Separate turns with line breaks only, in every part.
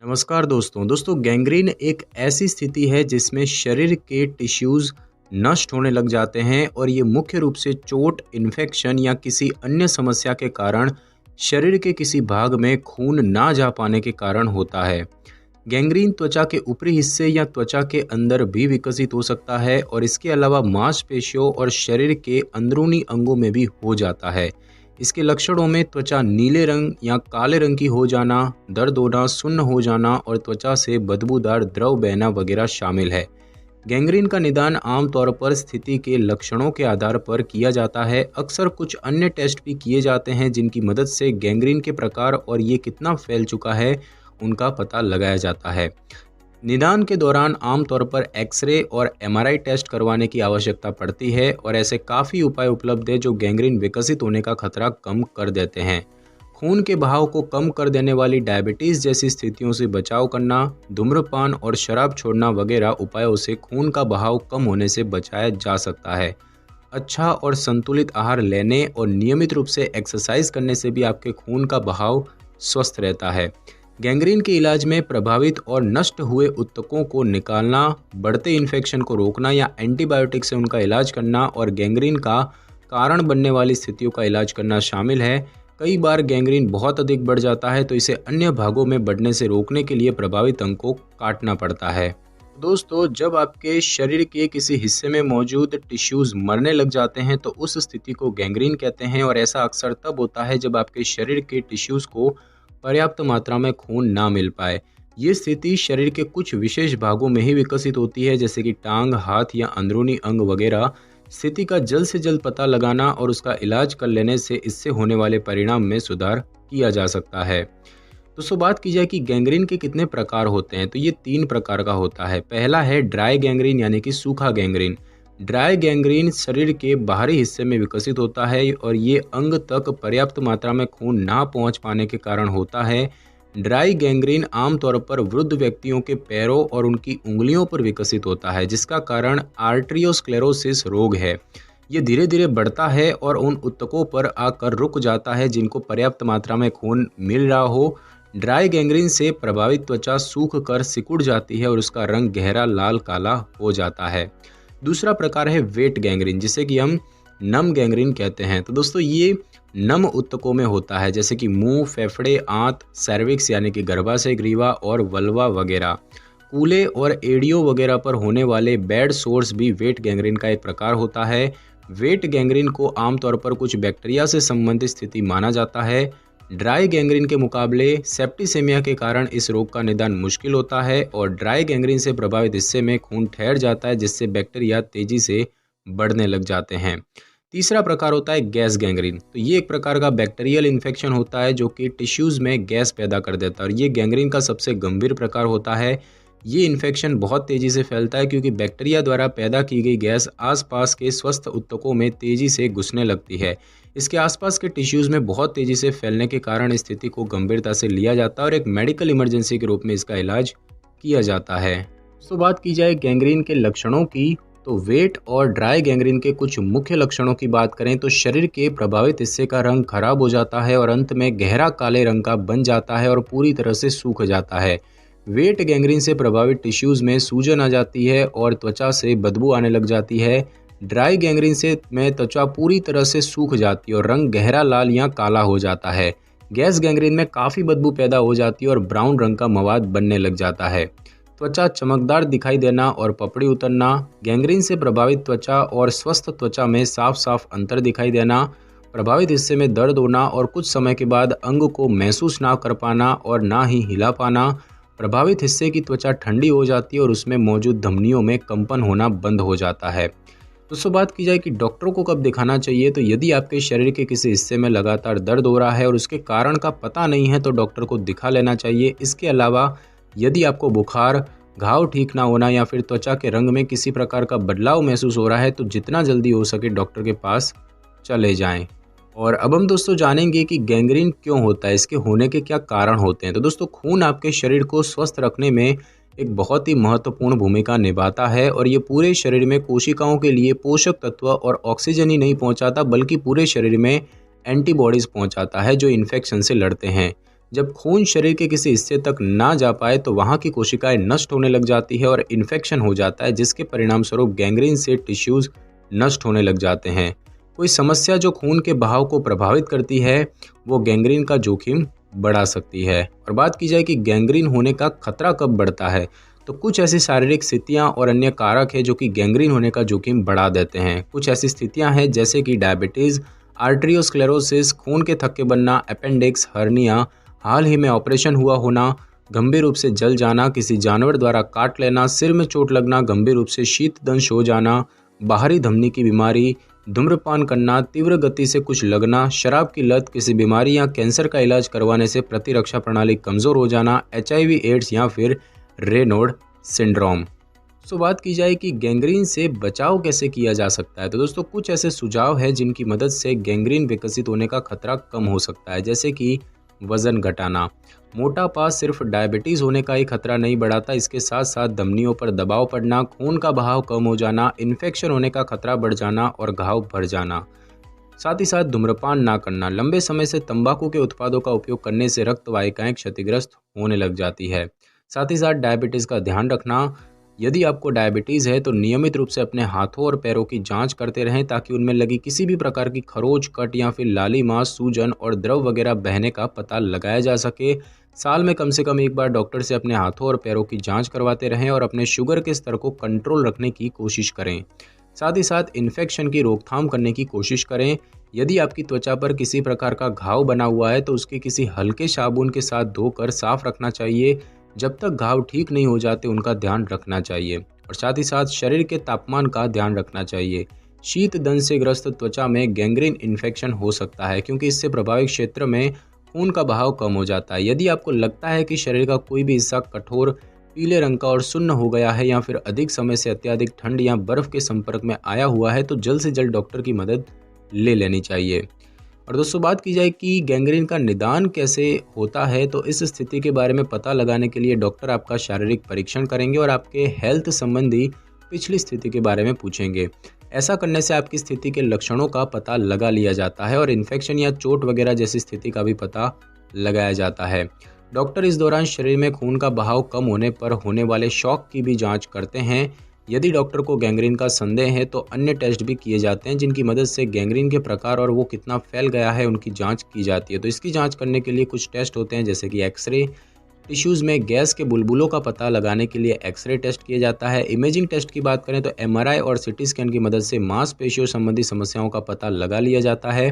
नमस्कार दोस्तों गैंग्रीन एक ऐसी स्थिति है जिसमें शरीर के टिश्यूज़ नष्ट होने लग जाते हैं और ये मुख्य रूप से चोट, इन्फेक्शन या किसी अन्य समस्या के कारण शरीर के किसी भाग में खून ना जा पाने के कारण होता है। गैंग्रीन त्वचा के ऊपरी हिस्से या त्वचा के अंदर भी विकसित हो सकता है और इसके अलावा मांसपेशियों और शरीर के अंदरूनी अंगों में भी हो जाता है। इसके लक्षणों में त्वचा नीले रंग या काले रंग की हो जाना, दर्द होना, सुन्न हो जाना और त्वचा से बदबूदार द्रव बहना वगैरह शामिल है। गैंग्रीन का निदान आमतौर पर स्थिति के लक्षणों के आधार पर किया जाता है। अक्सर कुछ अन्य टेस्ट भी किए जाते हैं जिनकी मदद से गैंग्रीन के प्रकार और ये कितना फैल चुका है उनका पता लगाया जाता है। निदान के दौरान आमतौर पर एक्सरे और एमआरआई टेस्ट करवाने की आवश्यकता पड़ती है और ऐसे काफ़ी उपाय उपलब्ध हैं जो गैंग्रीन विकसित होने का खतरा कम कर देते हैं। खून के बहाव को कम कर देने वाली डायबिटीज़ जैसी स्थितियों से बचाव करना, धूम्रपान और शराब छोड़ना वगैरह उपायों से खून का बहाव कम होने से बचाया जा सकता है। अच्छा और संतुलित आहार लेने और नियमित रूप से एक्सरसाइज करने से भी आपके खून का बहाव स्वस्थ रहता है। गैंग्रीन के इलाज में प्रभावित और नष्ट हुए ऊतकों को निकालना, बढ़ते इन्फेक्शन को रोकना या एंटीबायोटिक से उनका इलाज करना और गैंग्रीन का कारण बनने वाली स्थितियों का इलाज करना शामिल है। कई बार गैंग्रीन बहुत अधिक बढ़ जाता है तो इसे अन्य भागों में बढ़ने से रोकने के लिए प्रभावित अंग को काटना पड़ता है। दोस्तों, जब आपके शरीर के किसी हिस्से में मौजूद टिश्यूज़ मरने लग जाते हैं तो उस स्थिति को गैंग्रीन कहते हैं और ऐसा अक्सर तब होता है जब आपके शरीर के टिश्यूज़ को पर्याप्त मात्रा में खून ना मिल पाए। ये स्थिति शरीर के कुछ विशेष भागों में ही विकसित होती है, जैसे कि टांग, हाथ या अंदरूनी अंग वगैरह। स्थिति का जल्द से जल्द पता लगाना और उसका इलाज कर लेने से इससे होने वाले परिणाम में सुधार किया जा सकता है। दोस्तों, बात की जाए कि गैंग्रीन के कितने प्रकार होते हैं तो ये 3 प्रकार का होता है। पहला है ड्राई गैंग्रीन यानी कि सूखा गैंग्रीन। ड्राई गैंग्रीन शरीर के बाहरी हिस्से में विकसित होता है और ये अंग तक पर्याप्त मात्रा में खून ना पहुंच पाने के कारण होता है। ड्राई गैंग्रीन आमतौर पर वृद्ध व्यक्तियों के पैरों और उनकी उंगलियों पर विकसित होता है, जिसका कारण आर्टरियोस्क्लेरोसिस रोग है। ये धीरे धीरे बढ़ता है और उन ऊतकों पर आकर रुक जाता है जिनको पर्याप्त मात्रा में खून मिल रहा हो। ड्राई गैंग्रीन से प्रभावित त्वचा सूख कर सिकुड़ जाती है और उसका रंग गहरा लाल काला हो जाता है। दूसरा प्रकार है वेट गैंग्रीन, जिसे कि हम नम गैंग्रीन कहते हैं। तो दोस्तों, ये नम ऊतकों में होता है, जैसे कि मुंह, फेफड़े, आंत, सर्विक्स यानी कि गर्भाशय ग्रीवा और वल्वा वगैरह। कूल्हे और एड़ियों वगैरह पर होने वाले बेड सोर्स भी वेट गैंग्रीन का एक प्रकार होता है। वेट गैंग्रीन को आमतौर पर कुछ बैक्टीरिया से संबंधित स्थिति माना जाता है। ड्राई गैंग्रीन के मुकाबले सेप्टिसेमिया के कारण इस रोग का निदान मुश्किल होता है और ड्राई गैंग्रीन से प्रभावित हिस्से में खून ठहर जाता है, जिससे बैक्टीरिया तेजी से बढ़ने लग जाते हैं। तीसरा प्रकार होता है गैस गैंग्रीन। तो ये एक प्रकार का बैक्टीरियल इन्फेक्शन होता है जो कि टिश्यूज़ में गैस पैदा कर देता है और ये गैंग्रीन का सबसे गंभीर प्रकार होता है। ये इन्फेक्शन बहुत तेज़ी से फैलता है क्योंकि बैक्टीरिया द्वारा पैदा की गई गैस आसपास के स्वस्थ ऊतकों में तेज़ी से घुसने लगती है। इसके आसपास के टिश्यूज़ में बहुत तेज़ी से फैलने के कारण स्थिति को गंभीरता से लिया जाता है और एक मेडिकल इमरजेंसी के रूप में इसका इलाज किया जाता है। तो बात की जाए गैंग्रीन के लक्षणों की, तो वेट और ड्राई गैंग्रीन के कुछ मुख्य लक्षणों की बात करें तो शरीर के प्रभावित हिस्से का रंग खराब हो जाता है और अंत में गहरा काले रंग का बन जाता है और पूरी तरह से सूख जाता है। वेट गैंग्रीन से प्रभावित टिश्यूज़ में सूजन आ जाती है और त्वचा से बदबू आने लग जाती है। ड्राई गैंग्रीन से त्वचा पूरी तरह से सूख जाती है और रंग गहरा लाल या काला हो जाता है। गैस गैंग्रीन में काफ़ी बदबू पैदा हो जाती है और ब्राउन रंग का मवाद बनने लग जाता है। त्वचा चमकदार दिखाई देना और पपड़ी उतरना। गैंग्रीन से प्रभावित त्वचा और स्वस्थ त्वचा में साफ साफ अंतर दिखाई देना। प्रभावित हिस्से में दर्द होना और कुछ समय के बाद अंग को महसूस ना कर पाना और ना ही हिला पाना। प्रभावित हिस्से की त्वचा ठंडी हो जाती है और उसमें मौजूद धमनियों में कंपन होना बंद हो जाता है। दोस्तों, बात की जाए कि डॉक्टरों को कब दिखाना चाहिए, तो यदि आपके शरीर के किसी हिस्से में लगातार दर्द हो रहा है और उसके कारण का पता नहीं है तो डॉक्टर को दिखा लेना चाहिए। इसके अलावा यदि आपको बुखार, घाव ठीक ना होना या फिर त्वचा के रंग में किसी प्रकार का बदलाव महसूस हो रहा है तो जितना जल्दी हो सके डॉक्टर के पास चले जाएं। और अब हम दोस्तों जानेंगे कि गैंग्रीन क्यों होता है, इसके होने के क्या कारण होते हैं। तो दोस्तों, खून आपके शरीर को स्वस्थ रखने में एक बहुत ही महत्वपूर्ण भूमिका निभाता है और ये पूरे शरीर में कोशिकाओं के लिए पोषक तत्व और ऑक्सीजन ही नहीं पहुंचाता बल्कि पूरे शरीर में एंटीबॉडीज़ पहुंचाता है जो इन्फेक्शन से लड़ते हैं। जब खून शरीर के किसी हिस्से तक ना जा पाए तो वहाँ की कोशिकाएं नष्ट होने लग जाती है और इन्फेक्शन हो जाता है, जिसके परिणाम स्वरूप गैंग्रीन से टिश्यूज नष्ट होने लग जाते हैं। कोई समस्या जो खून के बहाव को प्रभावित करती है वो गैंग्रीन का जोखिम बढ़ा सकती है। और बात की जाए कि गैंग्रीन होने का खतरा कब बढ़ता है, तो कुछ ऐसी शारीरिक स्थितियां और अन्य कारक है जो कि गैंग्रीन होने का जोखिम बढ़ा देते हैं। कुछ ऐसी स्थितियां हैं जैसे कि डायबिटीज़, आर्ट्रियोस्क्लेरोसिस, खून के थक्के बनना, अपेंडिक्स, हर्निया, हाल ही में ऑपरेशन हुआ होना, गंभीर रूप से जल जाना, किसी जानवर द्वारा काट लेना, सिर में चोट लगना, गंभीर रूप से शीत दंश हो जाना, बाहरी धमनी की बीमारी, धूम्रपान करना, तीव्र गति से कुछ लगना, शराब की लत, किसी बीमारी या कैंसर का इलाज करवाने से प्रतिरक्षा प्रणाली कमज़ोर हो जाना, HIV एड्स या फिर रेनोड सिंड्रोम। बात की जाए कि गैंग्रीन से बचाव कैसे किया जा सकता है, तो दोस्तों कुछ ऐसे सुझाव हैं जिनकी मदद से गैंग्रीन विकसित होने का खतरा कम हो सकता है। जैसे कि वजन घटाना। मोटापा सिर्फ डायबिटीज़ होने का ही खतरा नहीं बढ़ाता, इसके साथ साथ धमनियों पर दबाव पड़ना, खून का बहाव कम हो जाना, इन्फेक्शन होने का खतरा बढ़ जाना और घाव भर जाना। साथ ही साथ धूम्रपान ना करना। लंबे समय से तंबाकू के उत्पादों का उपयोग करने से रक्त वाहिकाएं क्षतिग्रस्त होने लग जाती है। साथ ही साथ डायबिटीज़ का ध्यान रखना। यदि आपको डायबिटीज़ है तो नियमित रूप से अपने हाथों और पैरों की जांच करते रहें ताकि उनमें लगी किसी भी प्रकार की खरोच, कट या फिर लालीमा, सूजन और द्रव वगैरह बहने का पता लगाया जा सके। साल में कम से कम एक बार डॉक्टर से अपने हाथों और पैरों की जांच करवाते रहें और अपने शुगर के स्तर को कंट्रोल रखने की कोशिश करें। साथ ही साथ इन्फेक्शन की रोकथाम करने की कोशिश करें। यदि आपकी त्वचा पर किसी प्रकार का घाव बना हुआ है तो उसके किसी हल्के साबुन के साथ धोकर साफ रखना चाहिए। जब तक घाव ठीक नहीं हो जाते उनका ध्यान रखना चाहिए। और साथ ही साथ शरीर के तापमान का ध्यान रखना चाहिए। शीत दंश से ग्रस्त त्वचा में गैंग्रीन इन्फेक्शन हो सकता है क्योंकि इससे प्रभावित क्षेत्र में खून का बहाव कम हो जाता है। यदि आपको लगता है कि शरीर का कोई भी हिस्सा कठोर पीले रंग का और सुन्न हो गया है या फिर अधिक समय से अत्यधिक ठंड या बर्फ के संपर्क में आया हुआ है तो जल्द से जल्द डॉक्टर की मदद ले लेनी चाहिए। और दोस्तों बात की जाए कि गैंग्रीन का निदान कैसे होता है, तो इस स्थिति के बारे में पता लगाने के लिए डॉक्टर आपका शारीरिक परीक्षण करेंगे और आपके हेल्थ संबंधी पिछली स्थिति के बारे में पूछेंगे। ऐसा करने से आपकी स्थिति के लक्षणों का पता लगा लिया जाता है और इन्फेक्शन या चोट वगैरह जैसी स्थिति का भी पता लगाया जाता है। डॉक्टर इस दौरान शरीर में खून का बहाव कम होने पर होने वाले शॉक की भी जांच करते हैं। यदि डॉक्टर को गैंग्रीन का संदेह है तो अन्य टेस्ट भी किए जाते हैं जिनकी मदद से गैंग्रीन के प्रकार और वो कितना फैल गया है उनकी जांच की जाती है। तो इसकी जांच करने के लिए कुछ टेस्ट होते हैं जैसे कि एक्सरे, टिश्यूज़ में गैस के बुलबुलों का पता लगाने के लिए एक्सरे टेस्ट किया जाता है। इमेजिंग टेस्ट की बात करें तो MRI और CT स्कैन की मदद से मांसपेशियों संबंधी समस्याओं का पता लगा लिया जाता है।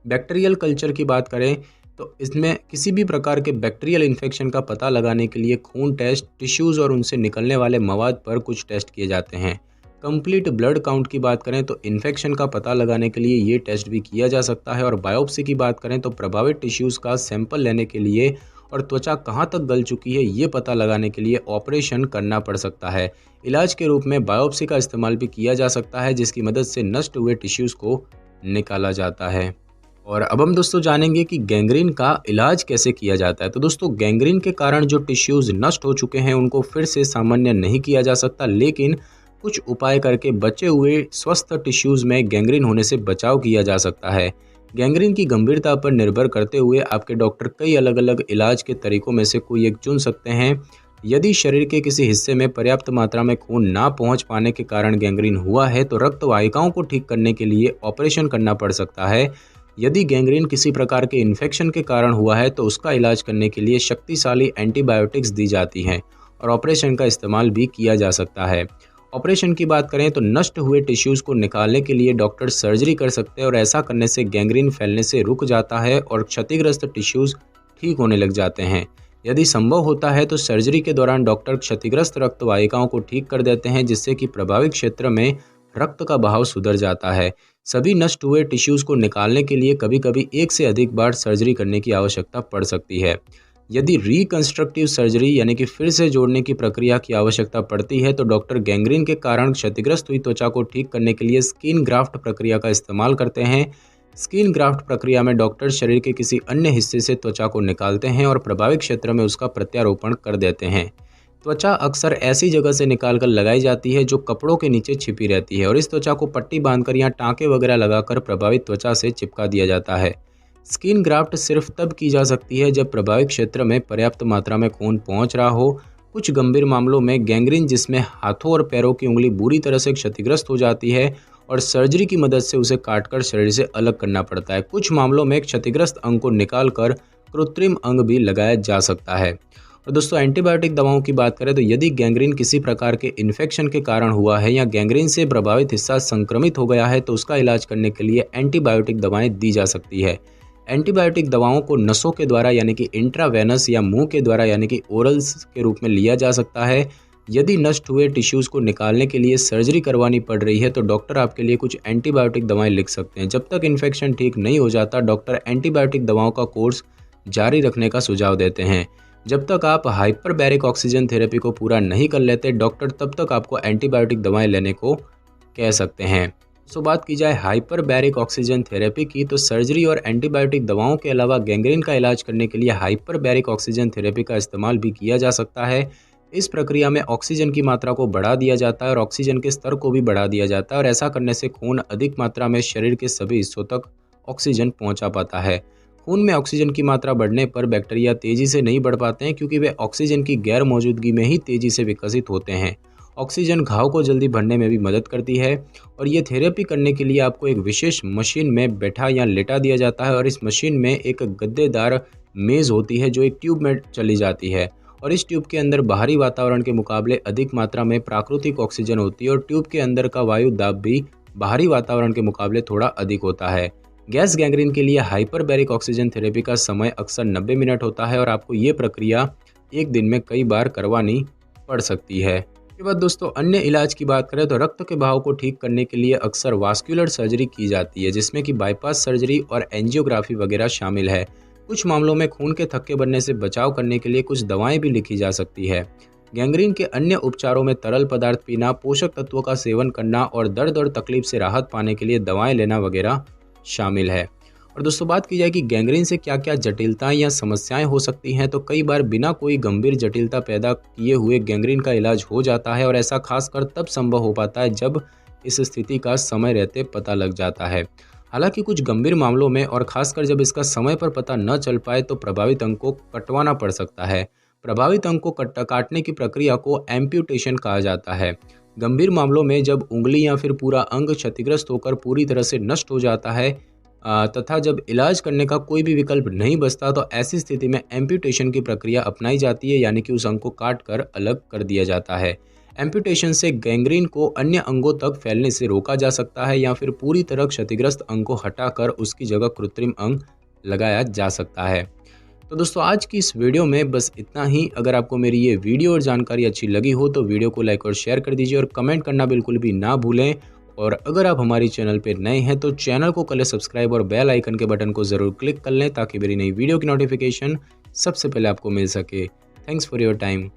बैक्टीरियल कल्चर की बात करें तो इसमें किसी भी प्रकार के बैक्टीरियल इन्फेक्शन का पता लगाने के लिए खून टेस्ट, टिश्यूज़ और उनसे निकलने वाले मवाद पर कुछ टेस्ट किए जाते हैं। कंप्लीट ब्लड काउंट की बात करें तो इन्फेक्शन का पता लगाने के लिए ये टेस्ट भी किया जा सकता है। और बायोप्सी की बात करें तो प्रभावित टिश्यूज़ का सैंपल लेने के लिए और त्वचा कहाँ तक गल चुकी है ये पता लगाने के लिए ऑपरेशन करना पड़ सकता है। इलाज के रूप में बायोप्सी का इस्तेमाल भी किया जा सकता है जिसकी मदद से नष्ट हुए टिश्यूज़ को निकाला जाता है। और अब हम दोस्तों जानेंगे कि गैंग्रीन का इलाज कैसे किया जाता है। तो दोस्तों गैंग्रीन के कारण जो टिश्यूज़ नष्ट हो चुके हैं उनको फिर से सामान्य नहीं किया जा सकता, लेकिन कुछ उपाय करके बचे हुए स्वस्थ टिश्यूज़ में गैंग्रीन होने से बचाव किया जा सकता है। गैंग्रीन की गंभीरता पर निर्भर करते हुए आपके डॉक्टर कई अलग अलग इलाज के तरीकों में से कोई एक चुन सकते हैं। यदि शरीर के किसी हिस्से में पर्याप्त मात्रा में खून ना पहुंच पाने के कारण गैंग्रीन हुआ है तो रक्त वाहिकाओं को ठीक करने के लिए ऑपरेशन करना पड़ सकता है। यदि गैंग्रीन किसी प्रकार के इन्फेक्शन के कारण हुआ है तो उसका इलाज करने के लिए शक्तिशाली एंटीबायोटिक्स दी जाती हैं और ऑपरेशन का इस्तेमाल भी किया जा सकता है। ऑपरेशन की बात करें तो नष्ट हुए टिश्यूज़ को निकालने के लिए डॉक्टर सर्जरी कर सकते हैं और ऐसा करने से गैंग्रीन फैलने से रुक जाता है और क्षतिग्रस्त टिश्यूज़ ठीक होने लग जाते हैं। यदि संभव होता है तो सर्जरी के दौरान डॉक्टर क्षतिग्रस्त रक्त वाहिकाओं को ठीक कर देते हैं जिससे कि प्रभावित क्षेत्र में रक्त का बहाव सुधर जाता है। सभी नष्ट हुए टिश्यूज़ को निकालने के लिए कभी कभी एक से अधिक बार सर्जरी करने की आवश्यकता पड़ सकती है। यदि रिकंस्ट्रक्टिव सर्जरी यानी कि फिर से जोड़ने की प्रक्रिया की आवश्यकता पड़ती है तो डॉक्टर गैंग्रीन के कारण क्षतिग्रस्त हुई त्वचा को ठीक करने के लिए स्किन ग्राफ्ट प्रक्रिया का इस्तेमाल करते हैं। स्किन ग्राफ्ट प्रक्रिया में डॉक्टर शरीर के किसी अन्य हिस्से से त्वचा को निकालते हैं और प्रभावित क्षेत्र में उसका प्रत्यारोपण कर देते हैं। त्वचा अक्सर ऐसी जगह से निकालकर लगाई जाती है जो कपड़ों के नीचे छिपी रहती है और इस त्वचा को पट्टी बांधकर या टाँके वगैरह लगाकर प्रभावित त्वचा से चिपका दिया जाता है। स्किन ग्राफ्ट सिर्फ तब की जा सकती है जब प्रभावित क्षेत्र में पर्याप्त मात्रा में खून पहुंच रहा हो। कुछ गंभीर मामलों में गैंग्रीन, जिसमें हाथों और पैरों की उंगली बुरी तरह से क्षतिग्रस्त हो जाती है और सर्जरी की मदद से उसे काटकर शरीर से अलग करना पड़ता है। कुछ मामलों में क्षतिग्रस्त अंग को निकालकर कृत्रिम अंग भी लगाया जा सकता है। और दोस्तों, एंटीबायोटिक दवाओं की बात करें तो यदि गैंग्रीन किसी प्रकार के इन्फेक्शन के कारण हुआ है या गैंग्रीन से प्रभावित हिस्सा संक्रमित हो गया है तो उसका इलाज करने के लिए एंटीबायोटिक दवाएं दी जा सकती है। एंटीबायोटिक दवाओं को नसों के द्वारा यानी कि इंट्रावेनस या मुंह के द्वारा यानी कि ओरल्स के रूप में लिया जा सकता है। यदि नष्ट हुए टिश्यूज़ को निकालने के लिए सर्जरी करवानी पड़ रही है तो डॉक्टर आपके लिए कुछ एंटीबायोटिक दवाएं लिख सकते हैं। जब तक इन्फेक्शन ठीक नहीं हो जाता, डॉक्टर एंटीबायोटिक दवाओं का कोर्स जारी रखने का सुझाव देते हैं। जब तक आप हाइपरबैरिक ऑक्सीजन थेरेपी को पूरा नहीं कर लेते, डॉक्टर तब तक आपको एंटीबायोटिक दवाएं लेने को कह सकते हैं। तो बात की जाए हाइपरबैरिक ऑक्सीजन थेरेपी की, तो सर्जरी और एंटीबायोटिक दवाओं के अलावा गैंग्रीन का इलाज करने के लिए हाइपरबैरिक ऑक्सीजन थेरेपी का इस्तेमाल भी किया जा सकता है। इस प्रक्रिया में ऑक्सीजन की मात्रा को बढ़ा दिया जाता है और ऑक्सीजन के स्तर को भी बढ़ा दिया जाता है और ऐसा करने से खून अधिक मात्रा में शरीर के सभी हिस्सों तक ऑक्सीजन पहुंचा पाता है। खून में ऑक्सीजन की मात्रा बढ़ने पर बैक्टीरिया तेजी से नहीं बढ़ पाते हैं क्योंकि वे ऑक्सीजन की गैर मौजूदगी में ही तेजी से विकसित होते हैं। ऑक्सीजन घाव को जल्दी भरने में भी मदद करती है और ये थेरेपी करने के लिए आपको एक विशेष मशीन में बैठा या लेटा दिया जाता है और इस मशीन में एक गद्देदार मेज़ होती है जो एक ट्यूब में चली जाती है और इस ट्यूब के अंदर बाहरी वातावरण के मुकाबले अधिक मात्रा में प्राकृतिक ऑक्सीजन होती है और ट्यूब के अंदर का वायु दाब भी बाहरी वातावरण के मुकाबले थोड़ा अधिक होता है। गैस गैंग्रीन के लिए हाइपरबैरिक ऑक्सीजन थेरेपी का समय अक्सर 90 मिनट होता है और आपको ये प्रक्रिया एक दिन में कई बार करवानी पड़ सकती है। इसके बाद दोस्तों, अन्य इलाज की बात करें तो रक्त के बहाव को ठीक करने के लिए अक्सर वास्कुलर सर्जरी की जाती है जिसमें कि बाईपास सर्जरी और एंजियोग्राफी वगैरह शामिल है। कुछ मामलों में खून के थक्के बनने से बचाव करने के लिए कुछ दवाएं भी लिखी जा सकती है। गैंग्रीन के अन्य उपचारों में तरल पदार्थ पीना, पोषक तत्वों का सेवन करना और दर्द और तकलीफ से राहत पाने के लिए दवाएं लेना वगैरह शामिल है। और दोस्तों, बात की जाए कि गैंग्रीन से क्या क्या जटिलताएं या समस्याएं हो सकती हैं, तो कई बार बिना कोई गंभीर जटिलता पैदा किए हुए गैंग्रीन का इलाज हो जाता है और ऐसा खासकर तब संभव हो पाता है जब इस स्थिति का समय रहते पता लग जाता है। हालांकि कुछ गंभीर मामलों में और खासकर जब इसका समय पर पता न चल पाए तो प्रभावित अंग को कटवाना पड़ सकता है। प्रभावित अंग को काटने की प्रक्रिया को एम्प्यूटेशन कहा जाता है। गंभीर मामलों में जब उंगली या फिर पूरा अंग क्षतिग्रस्त होकर पूरी तरह से नष्ट हो जाता है तथा जब इलाज करने का कोई भी विकल्प नहीं बचता तो ऐसी स्थिति में एम्प्यूटेशन की प्रक्रिया अपनाई जाती है, यानी कि उस अंग को काट कर अलग कर दिया जाता है। एम्प्यूटेशन से गैंग्रीन को अन्य अंगों तक फैलने से रोका जा सकता है या फिर पूरी तरह क्षतिग्रस्त अंग को हटाकर उसकी जगह कृत्रिम अंग लगाया जा सकता है। तो दोस्तों, आज की इस वीडियो में बस इतना ही। अगर आपको मेरी ये वीडियो और जानकारी अच्छी लगी हो तो वीडियो को लाइक और शेयर कर दीजिए और कमेंट करना बिल्कुल भी ना भूलें। और अगर आप हमारी चैनल पर नए हैं तो चैनल को कर लें सब्सक्राइब और बेल आइकन के बटन को ज़रूर क्लिक कर लें ताकि मेरी नई वीडियो की नोटिफिकेशन सबसे पहले आपको मिल सके। Thanks for your time.